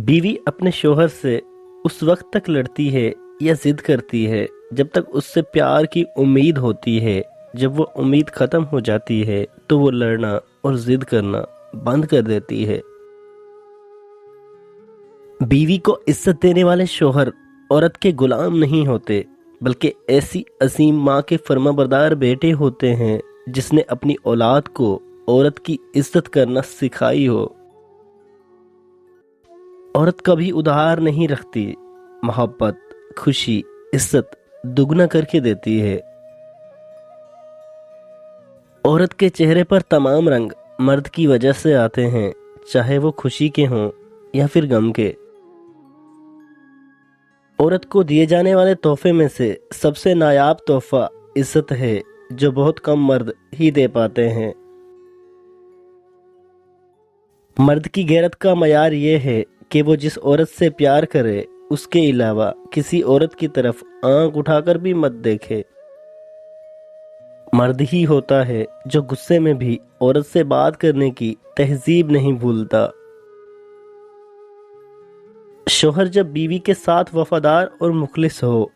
بیوی اپنے شوہر سے اس وقت تک لڑتی ہے یا ضد کرتی ہے جب تک اس سے پیار کی امید ہوتی ہے۔ جب وہ امید ختم ہو جاتی ہے تو وہ لڑنا اور ضد کرنا بند کر دیتی ہے۔ بیوی کو عزت دینے والے شوہر عورت کے غلام نہیں ہوتے، بلکہ ایسی عظیم ماں کے فرمانبردار بیٹے ہوتے ہیں جس نے اپنی اولاد کو عورت کی عزت کرنا سکھائی ہو۔ عورت کبھی ادھار نہیں رکھتی، محبت، خوشی، عزت دگنا کر کے دیتی ہے۔ عورت کے چہرے پر تمام رنگ مرد کی وجہ سے آتے ہیں، چاہے وہ خوشی کے ہوں یا پھر غم کے۔ عورت کو دیے جانے والے تحفے میں سے سب سے نایاب تحفہ عزت ہے، جو بہت کم مرد ہی دے پاتے ہیں۔ مرد کی غیرت کا معیار یہ ہے کہ وہ جس عورت سے پیار کرے اس کے علاوہ کسی عورت کی طرف آنکھ اٹھا کر بھی مت دیکھے۔ مرد ہی ہوتا ہے جو غصے میں بھی عورت سے بات کرنے کی تہذیب نہیں بھولتا۔ شوہر جب بیوی کے ساتھ وفادار اور مخلص ہو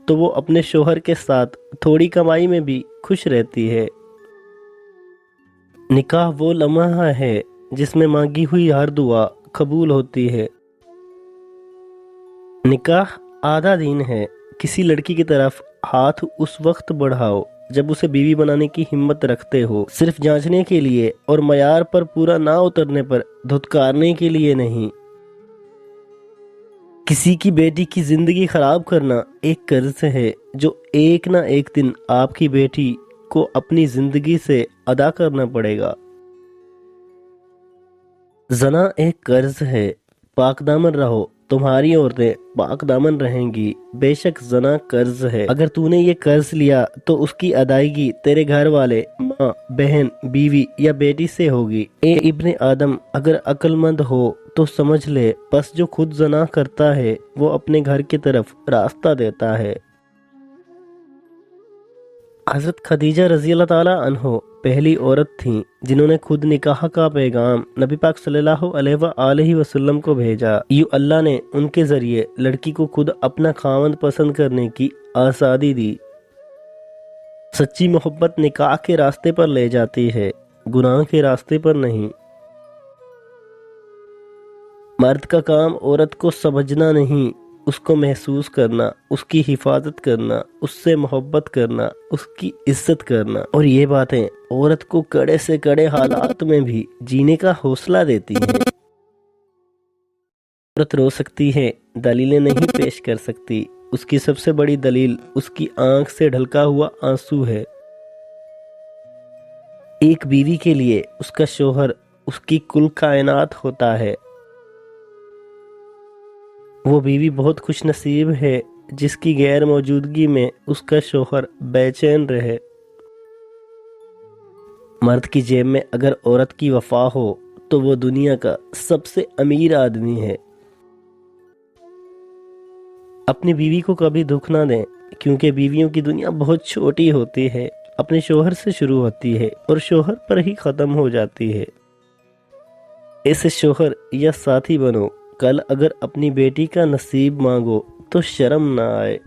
تو وہ اپنے شوہر کے ساتھ تھوڑی کمائی میں بھی خوش رہتی ہے۔ نکاح وہ لمحہ ہے جس میں مانگی ہوئی ہر دعا قبول ہوتی ہے۔ نکاح آدھا دین ہے۔ کسی لڑکی کی طرف ہاتھ اس وقت بڑھاؤ جب اسے بیوی بنانے کی ہمت رکھتے ہو، صرف جانچنے کے لیے اور معیار پر پورا نہ اترنے پر دھتکارنے کے لیے نہیں۔ کسی کی بیٹی کی زندگی خراب کرنا ایک قرض ہے جو ایک نہ ایک دن آپ کی بیٹی کو اپنی زندگی سے ادا کرنا پڑے گا۔ زنا ایک قرض ہے، پاک دامن رہو، تمہاری عورتیں پاک دامن رہیں گی۔ بے شک زنا قرض ہے، اگر تو نے یہ قرض لیا تو اس کی ادائیگی تیرے گھر والے، ماں، بہن، بیوی یا بیٹی سے ہوگی۔ اے ابن آدم، اگر عقل مند ہو تو سمجھ لے، پس جو خود زنا کرتا ہے وہ اپنے گھر کی طرف راستہ دیتا ہے۔ حضرت خدیجہ رضی اللہ تعالی عنہ پہلی عورت تھیں جنہوں نے خود نکاح کا پیغام نبی پاک صلی اللہ علیہ وآلہ وسلم کو بھیجا۔ یوں اللہ نے ان کے ذریعے لڑکی کو خود اپنا خاوند پسند کرنے کی آزادی دی۔ سچی محبت نکاح کے راستے پر لے جاتی ہے، گناہ کے راستے پر نہیں۔ مرد کا کام عورت کو سمجھنا نہیں، اس کو محسوس کرنا، اس کی حفاظت کرنا، اس سے محبت کرنا، اس کی عزت کرنا، اور یہ باتیں عورت کو کڑے سے کڑے حالات میں بھی جینے کا حوصلہ دیتی ہیں۔ عورت رو سکتی ہے، دلیلیں نہیں پیش کر سکتی، اس کی سب سے بڑی دلیل اس کی آنکھ سے ڈھلکا ہوا آنسو ہے۔ ایک بیوی کے لیے اس کا شوہر اس کی کل کائنات ہوتا ہے۔ وہ بیوی بہت خوش نصیب ہے جس کی غیر موجودگی میں اس کا شوہر بے چین رہے۔ مرد کی جیب میں اگر عورت کی وفا ہو تو وہ دنیا کا سب سے امیر آدمی ہے۔ اپنی بیوی کو کبھی دکھ نہ دیں، کیونکہ بیویوں کی دنیا بہت چھوٹی ہوتی ہے، اپنے شوہر سے شروع ہوتی ہے اور شوہر پر ہی ختم ہو جاتی ہے۔ ایسے شوہر یا ساتھی بنو، کل اگر اپنی بیٹی کا نصیب مانگو تو شرم نہ آئے۔